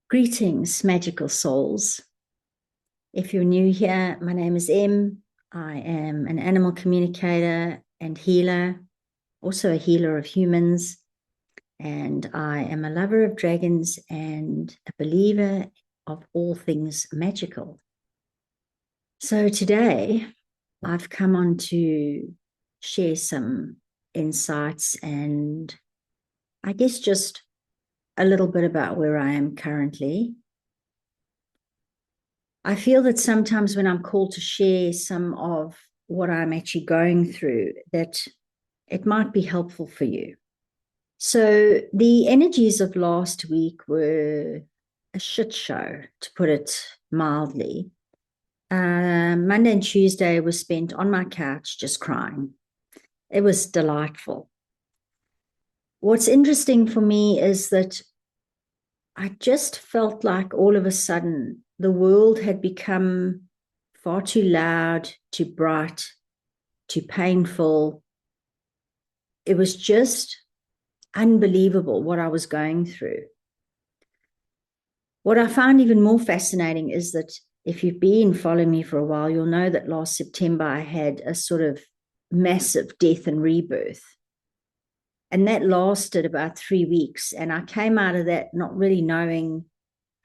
Greetings, magical souls. If you're new here, my name is Em. I am an animal communicator and healer, also a healer of humans. And I am a lover of dragons and a believer of all things magical. So today I've come on to share some insights and I guess just a little bit about where I am currently. I feel that sometimes when I'm called to share some of what I'm actually going through, that it might be helpful for you. So the energies of last week were a shit show, to put it mildly. Monday and Tuesday was spent on my couch just crying. It was delightful. What's interesting for me is that I just felt like all of a sudden the world had become far too loud, too bright, too painful. It was just unbelievable what I was going through. What I found even more fascinating is that if you've been following me for a while, you'll know that last September I had a sort of massive death and rebirth. And that lasted about 3 weeks. And I came out of that not really knowing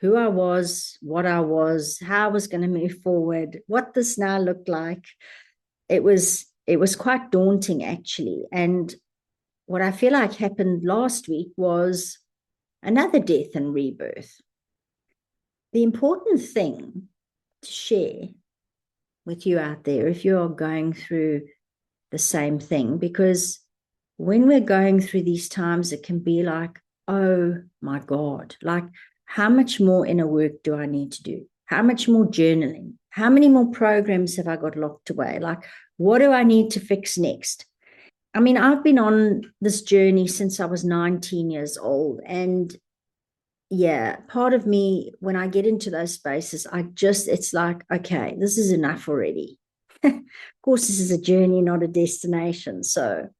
who I was, what I was, how I was going to move forward, what this now looked like. It was quite daunting, actually. And what I feel like happened last week was another death and rebirth. The important thing to share with you out there, if you're going through the same thing, because when we're going through these times, it can be like, oh my God, like how much more inner work do I need to do? How much more journaling? How many more programs have I got locked away? Like, what do I need to fix next? I mean, I've been on this journey since I was 19 years old. And yeah, part of me, when I get into those spaces, it's like, okay, this is enough already. Of course, this is a journey, not a destination. So,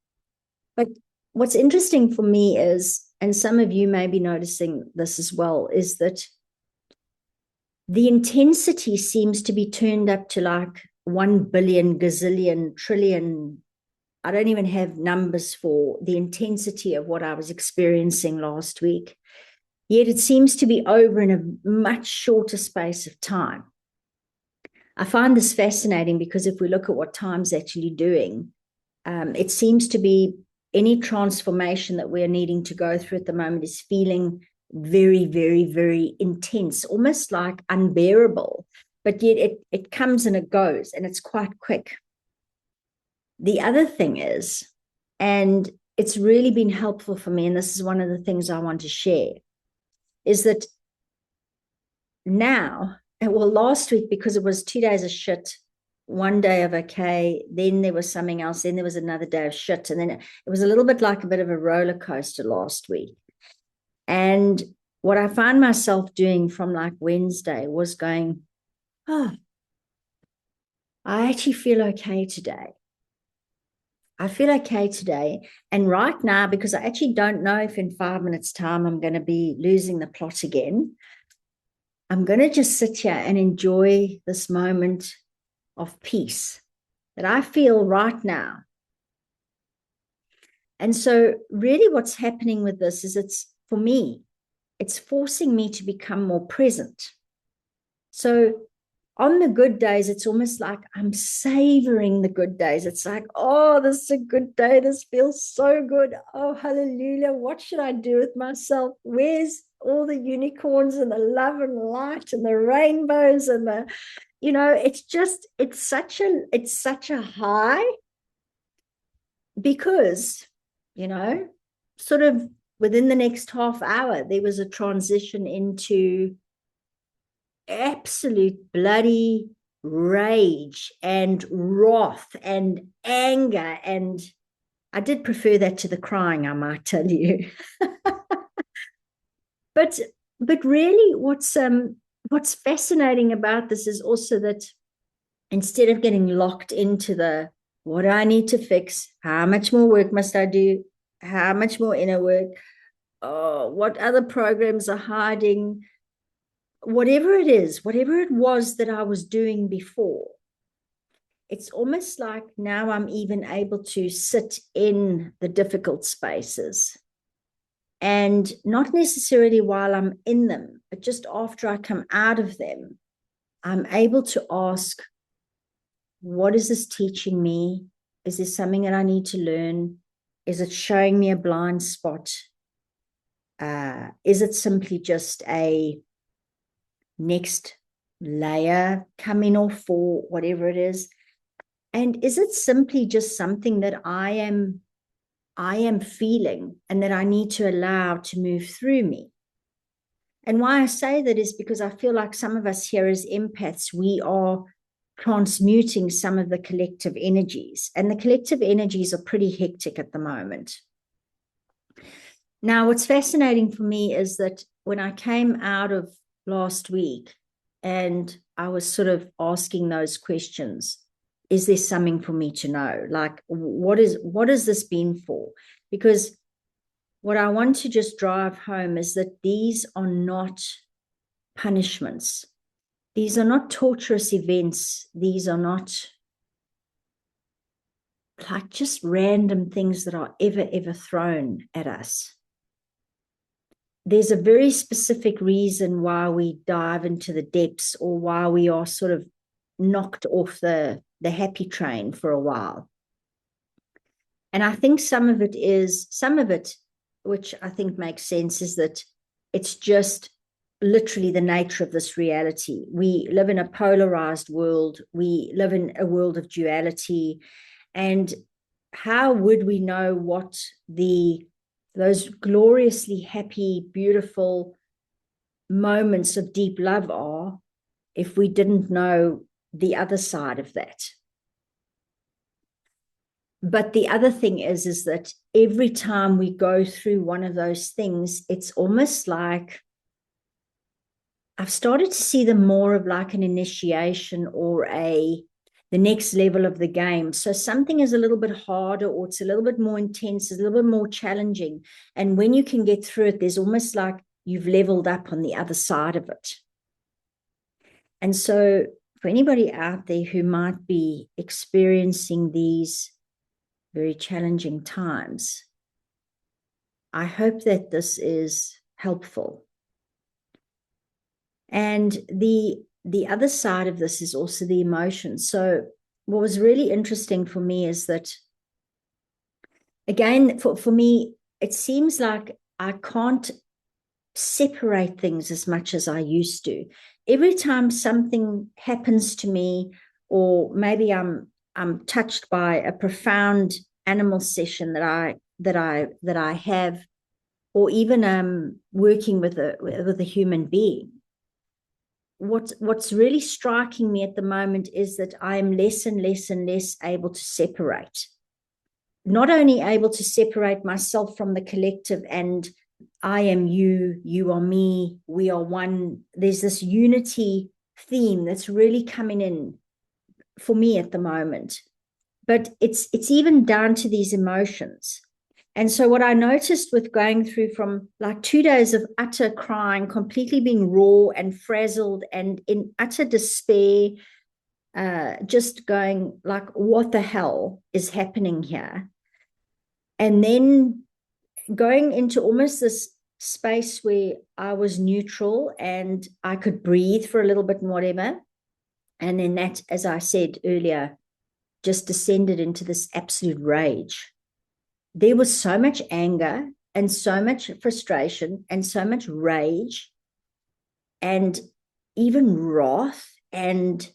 but what's interesting for me is, and some of you may be noticing this as well, is that the intensity seems to be turned up to like 1 billion, gazillion, trillion. I don't even have numbers for the intensity of what I was experiencing last week. Yet it seems to be over in a much shorter space of time. I find this fascinating because if we look at what time's actually doing, it seems to be any transformation that we're needing to go through at the moment is feeling very, very, very intense, almost like unbearable. But yet it comes and it goes, and it's quite quick. The other thing is, and it's really been helpful for me, and this is one of the things I want to share, is that now, well, last week, because it was 2 days of shit, 1 day of okay, then there was something else, then there was another day of shit, and then it was a little bit like a bit of a roller coaster last week. And what I found myself doing from like Wednesday was going, oh, I actually feel okay today. I feel okay today. And right now, because I actually don't know if in 5 minutes' time I'm going to be losing the plot again, I'm going to just sit here and enjoy this moment of peace that I feel right now. And so, really, what's happening with this is for me, it's forcing me to become more present. So, on the good days, it's almost like I'm savoring the good days. It's like, oh, this is a good day. This feels so good. Oh, hallelujah. What should I do with myself? Where's all the unicorns and the love and light and the rainbows and the, it's such a high because, sort of within the next half hour, there was a transition into absolute bloody rage and wrath and anger. And I did prefer that to the crying, I might tell you. but really what's fascinating about this is also that instead of getting locked into the what do I need to fix, how much more work must I do, how much more inner work, oh, what other programs are hiding, whatever it is, whatever it was that I was doing before, it's almost like now I'm even able to sit in the difficult spaces, and not necessarily while I'm in them, but just after I come out of them, I'm able to ask, what is this teaching me? Is this something that I need to learn? Is it showing me a blind spot? Is it simply just a next layer coming off, or whatever it is? And is it simply just something that I am feeling and that I need to allow to move through me? And why I say that is because I feel like some of us here as empaths, we are transmuting some of the collective energies, and the collective energies are pretty hectic at the moment. Now, what's fascinating for me is that when I came out of last week and I was sort of asking those questions, is there something for me to know? Like, what has this been for? Because what I want to just drive home is that these are not punishments. These are not torturous events. These are not like just random things that are ever thrown at us. There's a very specific reason why we dive into the depths, or why we are sort of knocked off the happy train for a while. And I think some of it, which I think makes sense, is that it's just literally the nature of this reality. We live in a polarized world. We live in a world of duality. And how would we know what those gloriously happy, beautiful moments of deep love are if we didn't know the other side of that? But the other thing is that every time we go through one of those things, it's almost like I've started to see them more of like an initiation, or the next level of the game. So something is a little bit harder, or it's a little bit more intense, it's a little bit more challenging. And when you can get through it, there's almost like you've leveled up on the other side of it. And so for anybody out there who might be experiencing these very challenging times, I hope that this is helpful. And the other side of this is also the emotions. So what was really interesting for me is that, again, for me, it seems like I can't separate things as much as I used to. Every time something happens to me, or maybe I'm touched by a profound animal session that I have, or even working with a human being, what's really striking me at the moment is that I am less and less and less able to separate. Not only able to separate myself from the collective, and I am you, you are me, we are one. There's this unity theme that's really coming in for me at the moment. But it's even down to these emotions. And so what I noticed with going through from like 2 days of utter crying, completely being raw and frazzled and in utter despair, just going like, what the hell is happening here? And then going into almost this space where I was neutral and I could breathe for a little bit and whatever. And then that, as I said earlier, just descended into this absolute rage. There was so much anger and so much frustration and so much rage and even wrath. And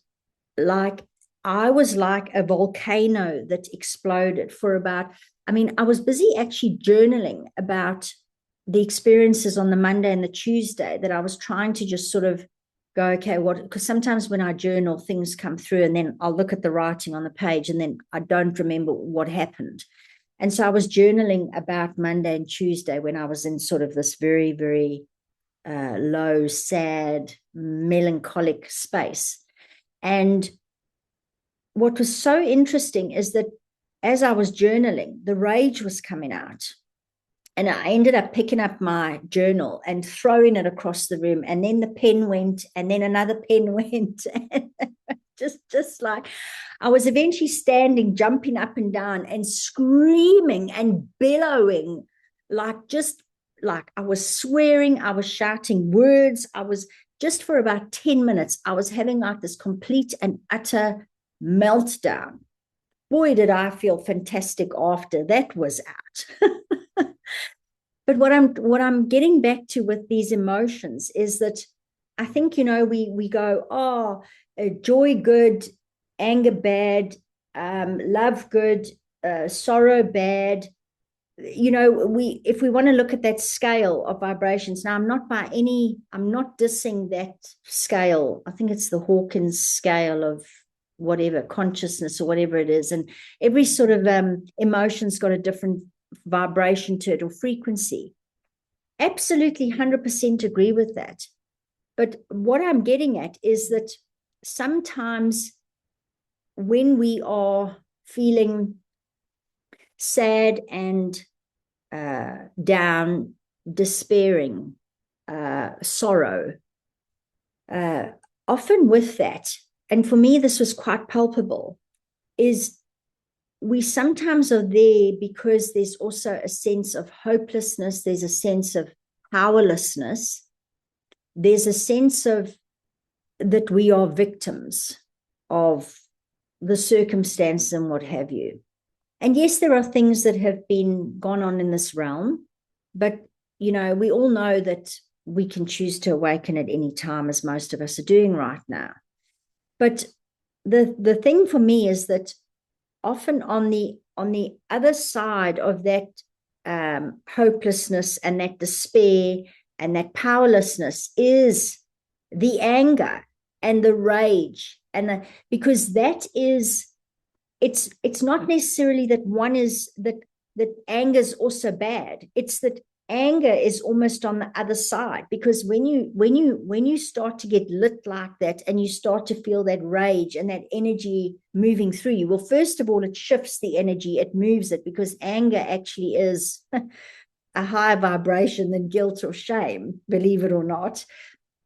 like, I was like a volcano that exploded for about, I was busy actually journaling about the experiences on the Monday and the Tuesday, that I was trying to just sort of go, okay, because sometimes when I journal, things come through and then I'll look at the writing on the page and then I don't remember what happened. And so I was journaling about Monday and Tuesday when I was in sort of this very, very low, sad, melancholic space. And what was so interesting is that as I was journaling, the rage was coming out. And I ended up picking up my journal and throwing it across the room. And then the pen went, and then another pen went. And just like I was eventually standing, jumping up and down and screaming and bellowing, just like I was swearing, I was shouting words. I was just for about 10 minutes, I was having like this complete and utter meltdown. Boy, did I feel fantastic after that was out. But what I'm getting back to with these emotions is that I think, we go, oh, joy good, anger bad, love good, sorrow bad. If we want to look at that scale of vibrations, now I'm not dissing that scale. I think it's the Hawkins scale of whatever consciousness or whatever it is, and every sort of emotion's got a different vibration to it or frequency. Absolutely 100% agree with that. But what I'm getting at is that sometimes when we are feeling sad and down, despairing, sorrow, often with that, and for me this was quite palpable, is we sometimes are there because there's also a sense of hopelessness, there's a sense of powerlessness, there's a sense of that we are victims of the circumstance and what have you. And yes, there are things that have been gone on in this realm, but we all know that we can choose to awaken at any time, as most of us are doing right now. But the thing for me is that often on the other side of that hopelessness and that despair and that powerlessness is the anger and the rage, and because that is, it's not necessarily that one is that anger is also bad. It's that anger is almost on the other side, because when you start to get lit like that and you start to feel that rage and that energy moving through you, well, first of all, it shifts the energy, it moves it, because anger actually is a higher vibration than guilt or shame, believe it or not.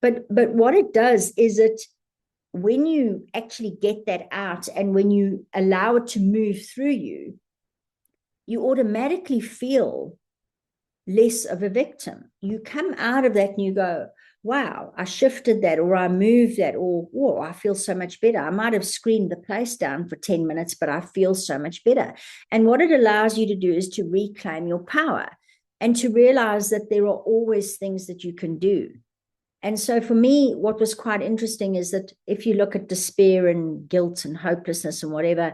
But what it does is when you actually get that out and when you allow it to move through you, you automatically feel less of a victim. You come out of that and you go, wow, I shifted that, or I moved that, or whoa, I feel so much better. I might have screamed the place down for 10 minutes, but I feel so much better. And what it allows you to do is to reclaim your power and to realize that there are always things that you can do. And so for me, what was quite interesting is that if you look at despair and guilt and hopelessness and whatever,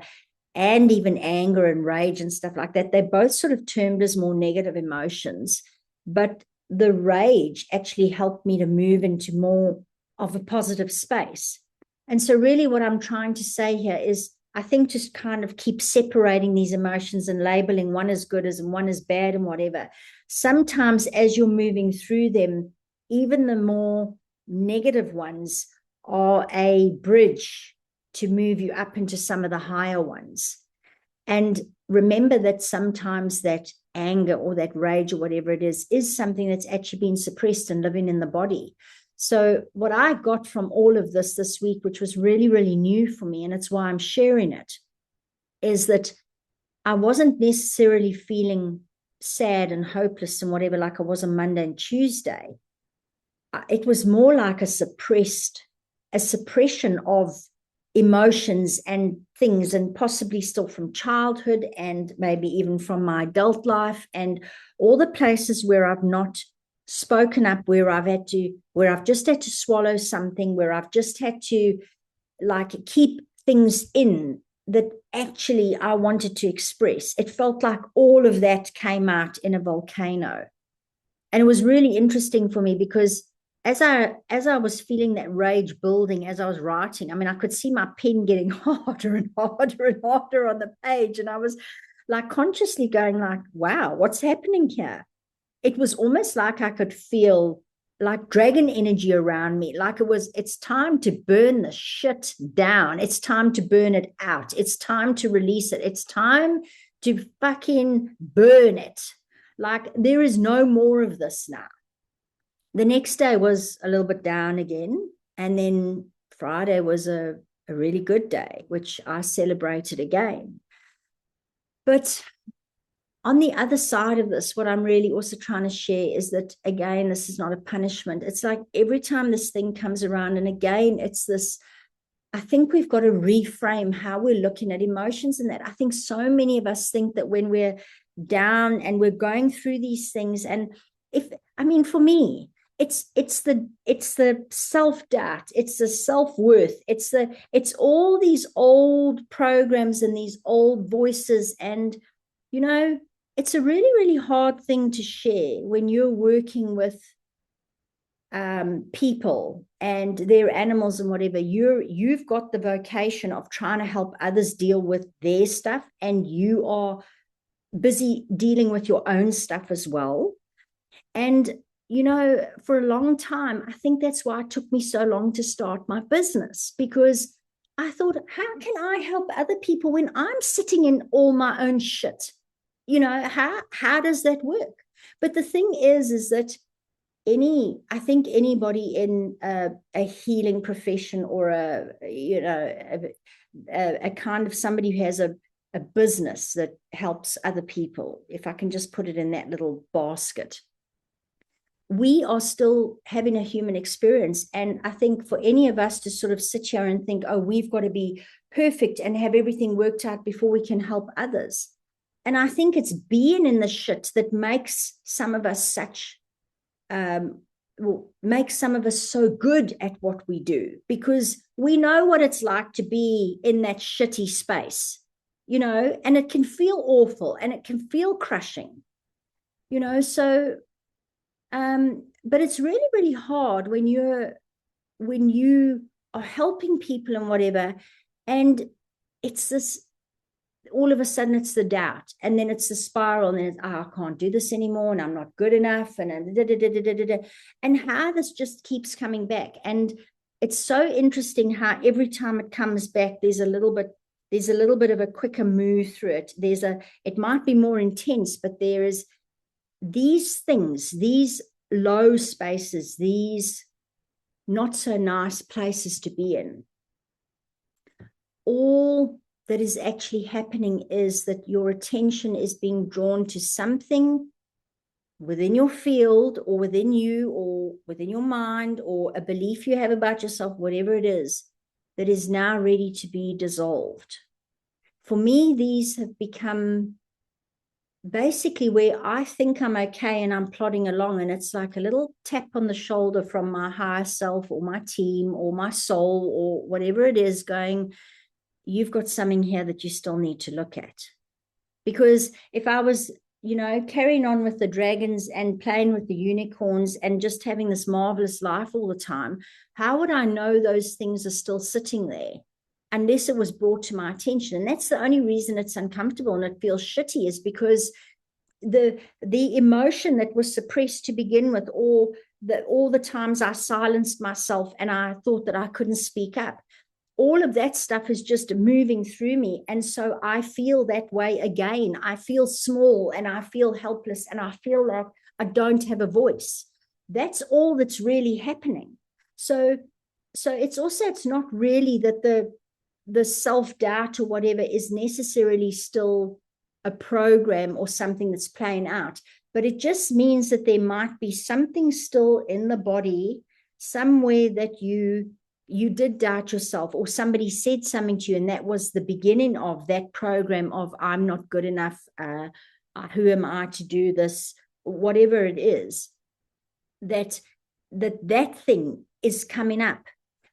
and even anger and rage and stuff like that, they're both sort of termed as more negative emotions. But the rage actually helped me to move into more of a positive space. And so really what I'm trying to say here is, I think, just kind of keep separating these emotions and labeling one as good as and one as bad and whatever. Sometimes as you're moving through them, even the more negative ones are a bridge to move you up into some of the higher ones. And remember that sometimes that anger or that rage or whatever it is something that's actually been suppressed and living in the body. So what I got from all of this week, which was really, really new for me, and it's why I'm sharing it, is that I wasn't necessarily feeling sad and hopeless and whatever like I was on Monday and Tuesday. It was more like a suppression of emotions and things, and possibly still from childhood and maybe even from my adult life, and all the places where I've not spoken up, where I've just had to swallow something, where I've just had to like keep things in that actually I wanted to express. It felt like all of that came out in a volcano. And it was really interesting for me, because as I was feeling that rage building as I was writing, I mean, I could see my pen getting harder and harder and harder on the page. And I was like consciously going like, wow, what's happening here? It was almost like I could feel like dragon energy around me. Like it's time to burn the shit down. It's time to burn it out. It's time to release it. It's time to fucking burn it. like there is no more of this now. The next day was a little bit down again. And then Friday was a really good day, which I celebrated again. But on the other side of this, what I'm really also trying to share is that, again, this is not a punishment. It's like every time this thing comes around, and again, it's this, I think we've got to reframe how we're looking at emotions and that. I think so many of us think that when we're down and we're going through these things, and for me, it's the self-doubt, it's the self-worth, it's all these old programs and these old voices. And it's a really, really hard thing to share when you're working with people and their animals and whatever. You've got the vocation of trying to help others deal with their stuff, and you are busy dealing with your own stuff as well. And for a long time, I think that's why it took me so long to start my business, because I thought, how can I help other people when I'm sitting in all my own shit? How does that work? But the thing is that I think anybody in a healing profession, or a kind of somebody who has a business that helps other people, if I can just put it in that little basket, we are still having a human experience. And I think for any of us to sort of sit here and think, oh, we've got to be perfect and have everything worked out before we can help others. And I think it's being in the shit that makes some of us makes some of us so good at what we do, because we know what it's like to be in that shitty space, and it can feel awful and it can feel crushing, so but it's really, really hard when you are helping people and whatever, and it's this, all of a sudden it's the doubt, and then it's the spiral, and then it's, I can't do this anymore, and I'm not good enough, and and how this just keeps coming back. And it's so interesting how every time it comes back, there's a little bit of a quicker move through it. It might be more intense, but there is these things, these low spaces, these not so nice places to be in. All that is actually happening is that your attention is being drawn to something within your field, or within you, or within your mind, or a belief you have about yourself, whatever it is, that is now ready to be dissolved. For me, these have become basically where I think I'm okay and I'm plodding along, and it's like a little tap on the shoulder from my higher self, or my team, or my soul, or whatever it is, going, you've got something here that you still need to look at. Because if I was, carrying on with the dragons and playing with the unicorns and just having this marvelous life all the time, how would I know those things are still sitting there unless it was brought to my attention? And that's the only reason it's uncomfortable and it feels shitty, is because the emotion that was suppressed to begin with, or all the times I silenced myself and I thought that I couldn't speak up, all of that stuff is just moving through me. And so I feel that way again. I feel small, and I feel helpless, and I feel like I don't have a voice. That's all that's really happening. So it's not really that the self-doubt or whatever is necessarily still a program or something that's playing out, but it just means that there might be something still in the body somewhere that you did doubt yourself, or somebody said something to you, and that was the beginning of that program of, I'm not good enough, who am I to do this, whatever it is, that thing is coming up.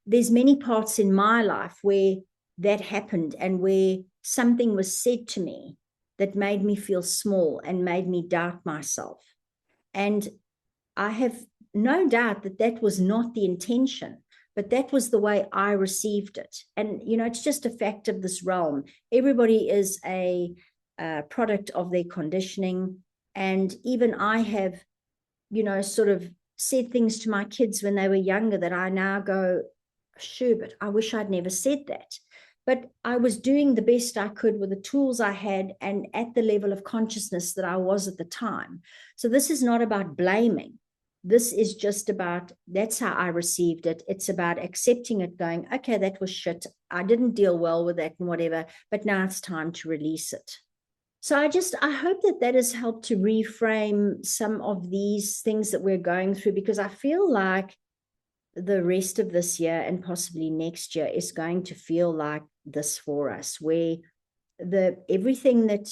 There's many parts in my life where that happened, and where something was said to me that made me feel small and made me doubt myself. And I have no doubt that was not the intention, but that was the way I received it. And, it's just a fact of this realm. Everybody is a product of their conditioning. And even I have, sort of said things to my kids when they were younger that I now go, sure, but I wish I'd never said that. but I was doing the best I could with the tools I had and at the level of consciousness that I was at the time. So this is not about blaming. This is just about, that's how I received it. It's about accepting it, going, okay, that was shit. I didn't deal well with that and whatever, but now it's time to release it. So I hope that that has helped to reframe some of these things that we're going through, because I feel like the rest of this year and possibly next year is going to feel like this for us, where everything that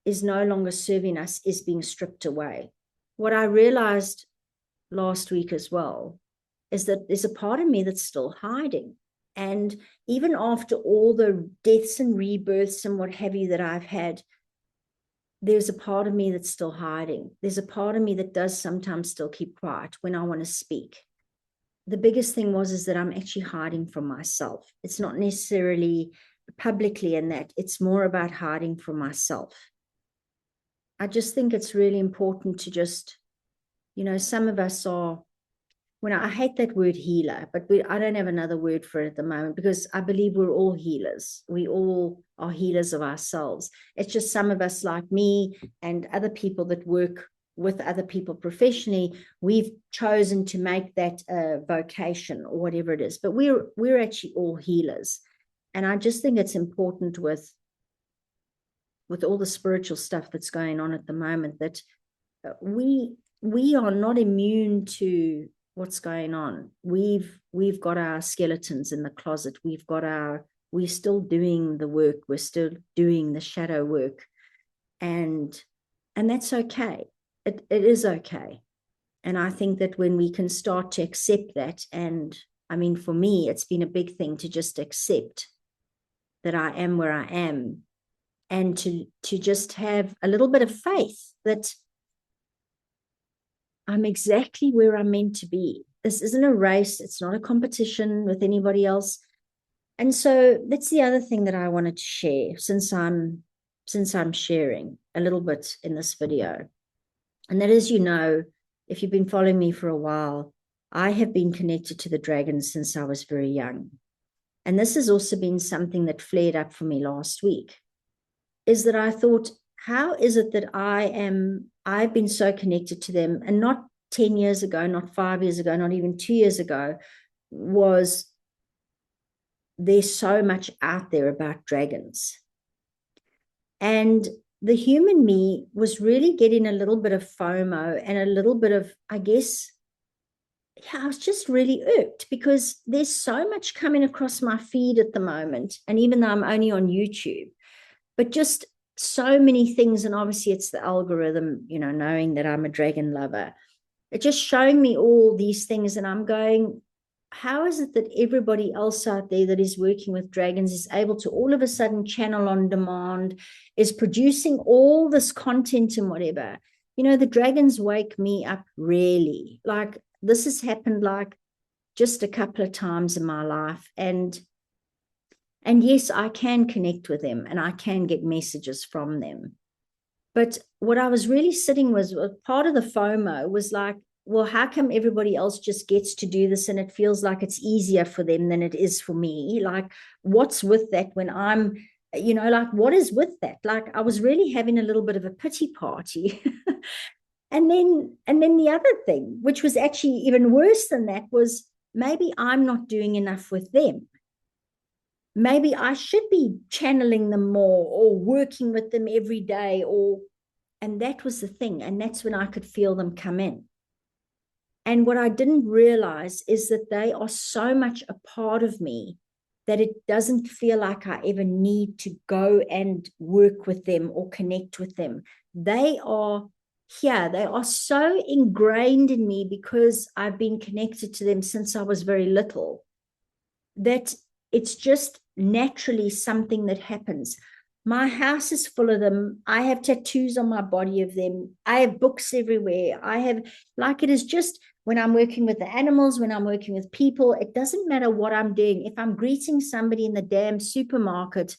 is no longer serving us is being stripped away. What I realized last week as well is that there's a part of me that's still hiding. And even after all the deaths and rebirths and what have you that I've had, there's a part of me that's still hiding. There's a part of me that does sometimes still keep quiet when I want to speak. The biggest thing is that I'm actually hiding from myself. It's not necessarily publicly in that, it's more about hiding from myself. I just think it's really important to just, some of us are, I hate that word healer, but I don't have another word for it at the moment, because I believe we're all healers. We all are healers of ourselves. It's just some of us, like me and other people that work with other people professionally, we've chosen to make that a vocation or whatever it is. But we're actually all healers. And I just think it's important with all the spiritual stuff that's going on at the moment, that we are not immune to what's going on. We've got our skeletons in the closet. We're still doing the work. We're still doing the shadow work. And that's okay. It is okay. And I think that when we can start to accept that, and I mean, for me, it's been a big thing to just accept that I am where I am, and to just have a little bit of faith that I'm exactly where I'm meant to be. This isn't a race. It's not a competition with anybody else. And so that's the other thing that I wanted to share, since I'm sharing a little bit in this video. And that is, if you've been following me for a while, I have been connected to the dragons since I was very young. And this has also been something that flared up for me last week, is that I thought, how is it that I've been so connected to them, and not 10 years ago, not 5 years ago, not even 2 years ago, was there's so much out there about dragons. And the human me was really getting a little bit of FOMO and a little bit of, I guess, I was just really irked, because there's so much coming across my feed at the moment. And even though I'm only on YouTube, but just so many things. And obviously it's the algorithm, knowing that I'm a dragon lover. It's just showing me all these things. And I'm going, how is it that everybody else out there that is working with dragons is able to all of a sudden channel on demand, is producing all this content and whatever? The dragons wake me up rarely. Like, this has happened like just a couple of times in my life. And yes, I can connect with them and I can get messages from them. But what I was really sitting was, part of the FOMO was like, well, how come everybody else just gets to do this and it feels like it's easier for them than it is for me? Like, what's with that when I'm, like, what is with that? Like, I was really having a little bit of a pity party. And then the other thing, which was actually even worse than that, was maybe I'm not doing enough with them. Maybe I should be channeling them more or working with them every day, and that was the thing. And that's when I could feel them come in. And what I didn't realize is that they are so much a part of me that it doesn't feel like I ever need to go and work with them or connect with them. They are here. They are so ingrained in me because I've been connected to them since I was very little, that it's just naturally something that happens. My house is full of them. I have tattoos on my body of them. I have books everywhere. It is just, when I'm working with the animals, when I'm working with people, it doesn't matter what I'm doing. If I'm greeting somebody in the damn supermarket,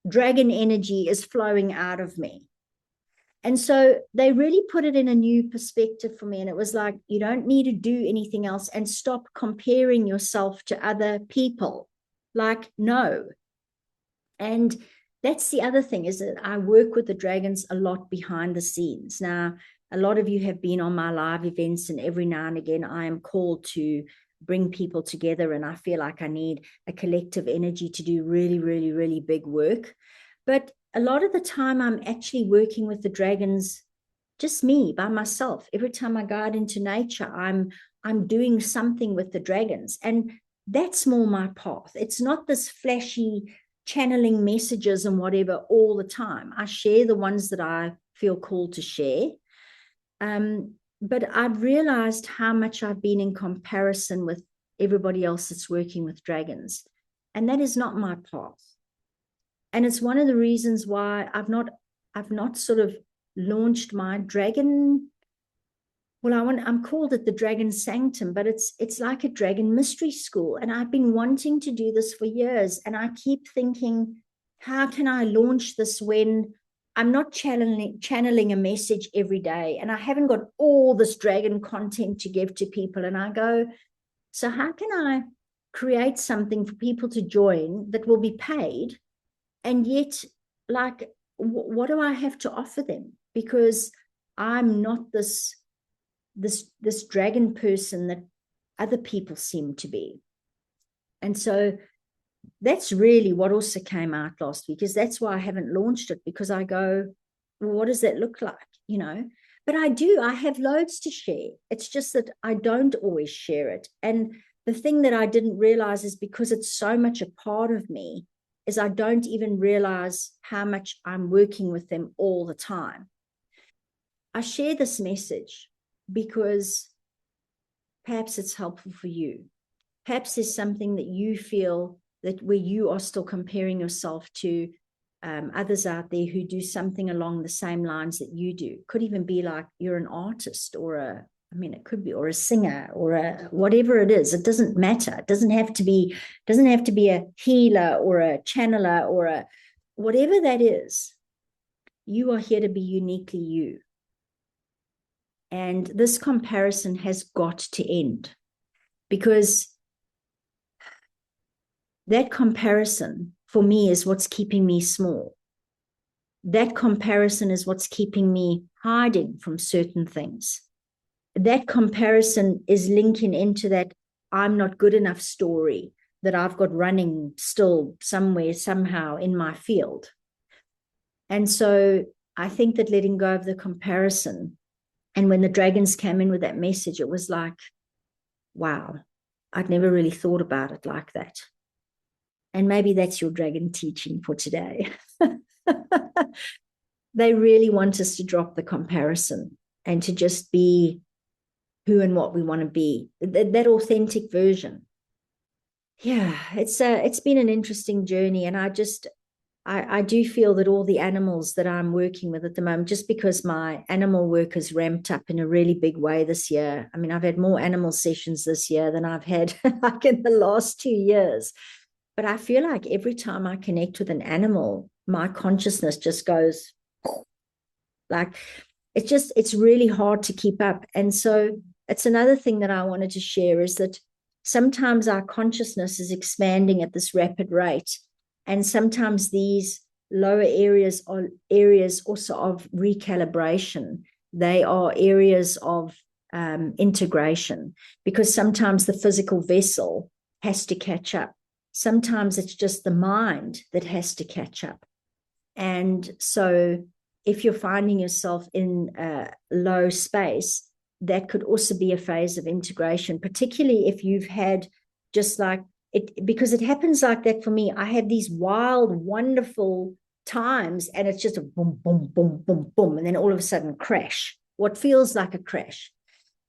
dragon energy is flowing out of me. And so they really put it in a new perspective for me. And it was like, you don't need to do anything else, and stop comparing yourself to other people. Like, no, And that's the other thing, is that I work with the dragons a lot behind the scenes. Now, a lot of you have been on my live events, and every now and again I am called to bring people together, and I feel like I need a collective energy to do really, really, really big work. But a lot of the time I'm actually working with the dragons, just me by myself. Every time I go out into nature, I'm doing something with the dragons, and that's more my path. It's not this flashy channeling messages and whatever all the time. I share the ones that I feel called to share. But I've realized how much I've been in comparison with everybody else that's working with dragons. And that is not my path. And it's one of the reasons why I've not sort of launched my dragon. Well, I'm called it the Dragon Sanctum, but it's like a dragon mystery school. And I've been wanting to do this for years. And I keep thinking, how can I launch this when I'm not channeling a message every day, and I haven't got all this dragon content to give to people? And I go, so how can I create something for people to join that will be paid? And yet, like, what do I have to offer them? Because I'm not this dragon person that other people seem to be. And so that's really what also came out last week, is that's why I haven't launched it, because I go, well, what does that look like? But I have loads to share. It's just that I don't always share it. And the thing that I didn't realize is, because it's so much a part of me, is I don't even realize how much I'm working with them all the time. I share this message because perhaps it's helpful for you. Perhaps there's something that you feel that where you are still comparing yourself to others out there who do something along the same lines that you do. Could even be like you're an artist, or it could be, or a singer, or a whatever it is. It doesn't matter. It doesn't have to be a healer or a channeler or a whatever that is. You are here to be uniquely you. And this comparison has got to end, because that comparison for me is what's keeping me small. That comparison is what's keeping me hiding from certain things. That comparison is linking into that I'm not good enough story that I've got running still somewhere, somehow in my field. And so I think that letting go of the comparison, and when the dragons came in with that message, it was like, wow, I'd never really thought about it like that. And maybe that's your dragon teaching for today. They really want us to drop the comparison and to just be who and what we want to be, that authentic version. Yeah, it's been an interesting journey. And I do feel that all the animals that I'm working with at the moment, just because my animal work has ramped up in a really big way this year. I mean, I've had more animal sessions this year than I've had like in the last 2 years. But I feel like every time I connect with an animal, my consciousness just goes like, it's really hard to keep up. And so it's another thing that I wanted to share, is that sometimes our consciousness is expanding at this rapid rate. And sometimes these lower areas are areas also of recalibration. They are areas of integration, because sometimes the physical vessel has to catch up. Sometimes it's just the mind that has to catch up. And so if you're finding yourself in a low space, that could also be a phase of integration, particularly if you've had just like it, because it happens like that for me. I have these wild, wonderful times, and it's just a boom, boom, boom, boom, boom, and then all of a sudden crash, what feels like a crash.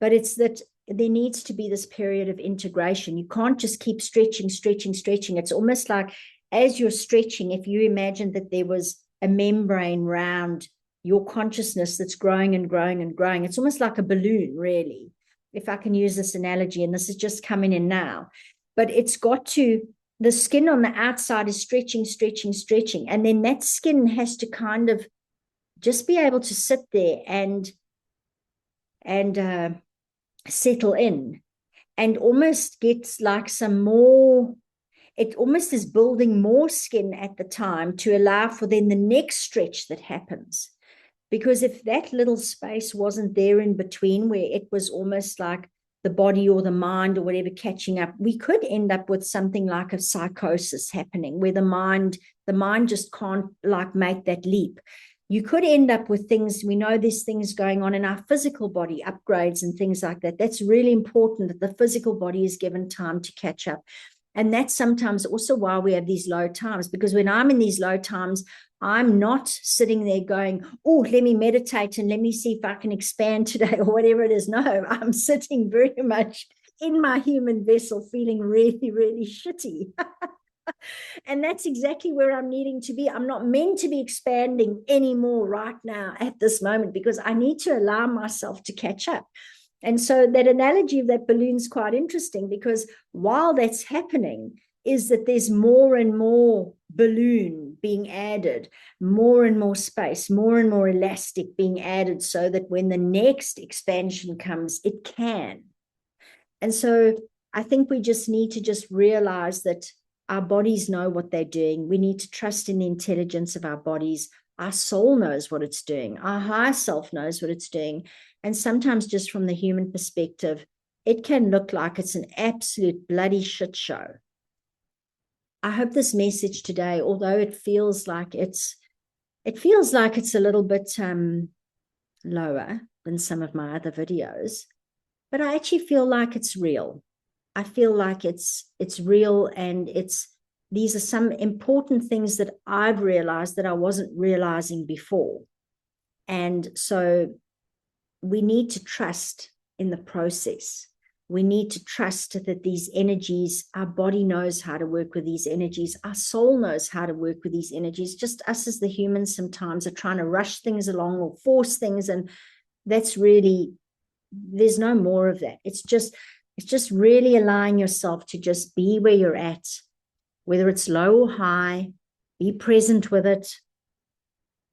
But it's that there needs to be this period of integration. You can't just keep stretching. It's almost like, as you're stretching, if you imagine that there was a membrane round your consciousness that's growing and growing and growing, it's almost like a balloon, really, if I can use this analogy, and this is just coming in now. But it's got to, the skin on the outside is stretching, and then that skin has to kind of just be able to sit there and settle in, and almost gets like some more it almost is building more skin at the time to allow for then the next stretch that happens. Because if that little space wasn't there in between, where it was almost like the body or the mind or whatever catching up, we could end up with something like a psychosis happening, where the mind just can't like make that leap. You could end up with things, we know there's things going on in our physical body, upgrades and things like that. That's really important, that the physical body is given time to catch up. And that's sometimes also why we have these low times, because when I'm in these low times, I'm not sitting there going, oh, let me meditate and let me see if I can expand today or whatever it is. No, I'm sitting very much in my human vessel feeling really, really shitty. And that's exactly where I'm needing to be. I'm not meant to be expanding anymore right now at this moment, because I need to allow myself to catch up. And so that analogy of that balloon is quite interesting, because while that's happening is that there's more and more balloon being added, more and more space, more and more elastic being added, so that when the next expansion comes, it can. And so I think we just need to just realize that our bodies know what they're doing. We need to trust in the intelligence of our bodies. Our soul knows what it's doing. Our higher self knows what it's doing. And sometimes just from the human perspective, it can look like it's an absolute bloody shit show. I hope this message today, although it feels like it's a little bit lower than some of my other videos, but I actually feel like it's real. I feel like it's real, and these are some important things that I've realized that I wasn't realizing before. And so we need to trust in the process. We need to trust that these energies, our body knows how to work with these energies. Our soul knows how to work with these energies. Just us as the humans sometimes are trying to rush things along or force things. And that's really, there's no more of that. It's just really allowing yourself to just be where you're at, whether it's low or high, be present with it.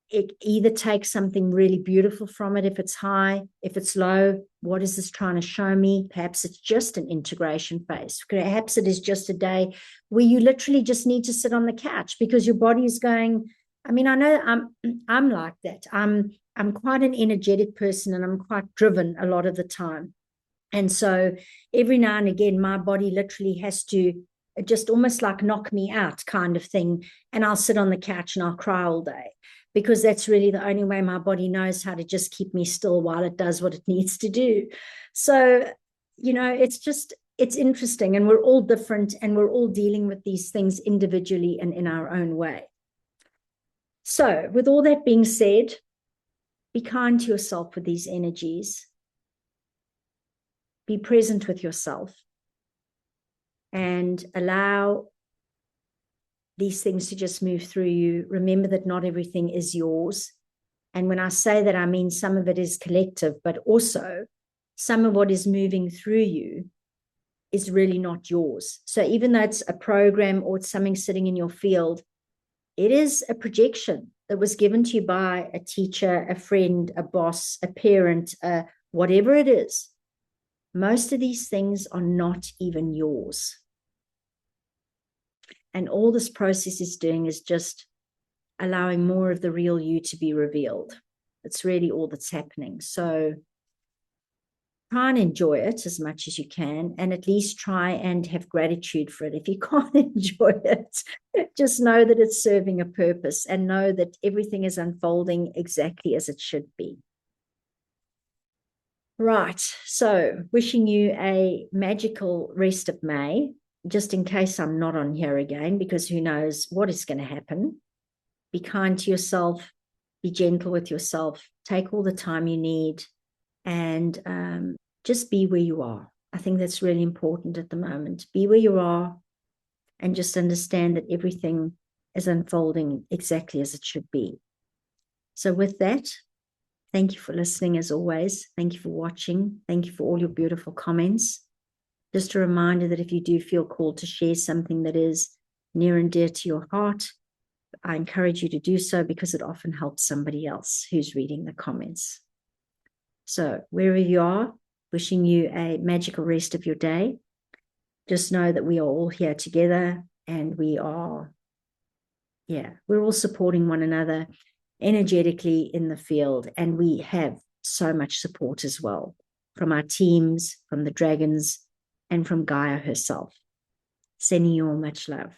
It either takes something really beautiful from it if it's high, if it's low, what is this trying to show me? Perhaps it's just an integration phase. Perhaps it is just a day where you literally just need to sit on the couch because your body is going. I mean, I know I'm like that. I'm quite an energetic person, and I'm quite driven a lot of the time. And so every now and again, my body literally has to just almost like knock me out kind of thing. And I'll sit on the couch and I'll cry all day, because that's really the only way my body knows how to just keep me still while it does what it needs to do. So, it's interesting, and we're all different, and we're all dealing with these things individually and in our own way. So with all that being said, be kind to yourself with these energies. Be present with yourself and allow these things to just move through you. Remember that not everything is yours. And when I say that, I mean some of it is collective, but also some of what is moving through you is really not yours. So even though it's a program or it's something sitting in your field, it is a projection that was given to you by a teacher, a friend, a boss, a parent, whatever it is. Most of these things are not even yours. And all this process is doing is just allowing more of the real you to be revealed. It's really all that's happening. So try and enjoy it as much as you can, and at least try and have gratitude for it. If you can't enjoy it, just know that it's serving a purpose, and know that everything is unfolding exactly as it should be. Right, so wishing you a magical rest of May, just in case I'm not on here again, because who knows what is going to happen. Be kind to yourself, be gentle with yourself, take all the time you need, and just be where you are. I think that's really important at the moment. Be where you are, and just understand that everything is unfolding exactly as it should be. So with that, thank you for listening as always. Thank you for watching. Thank you for all your beautiful comments. Just a reminder that if you do feel called to share something that is near and dear to your heart, I encourage you to do so, because it often helps somebody else who's reading the comments. So wherever you are, wishing you a magical rest of your day. Just know that we are all here together. And we're all supporting one another energetically in the field. And we have so much support as well from our teams, from the dragons, and from Gaia herself. Sending you all much love.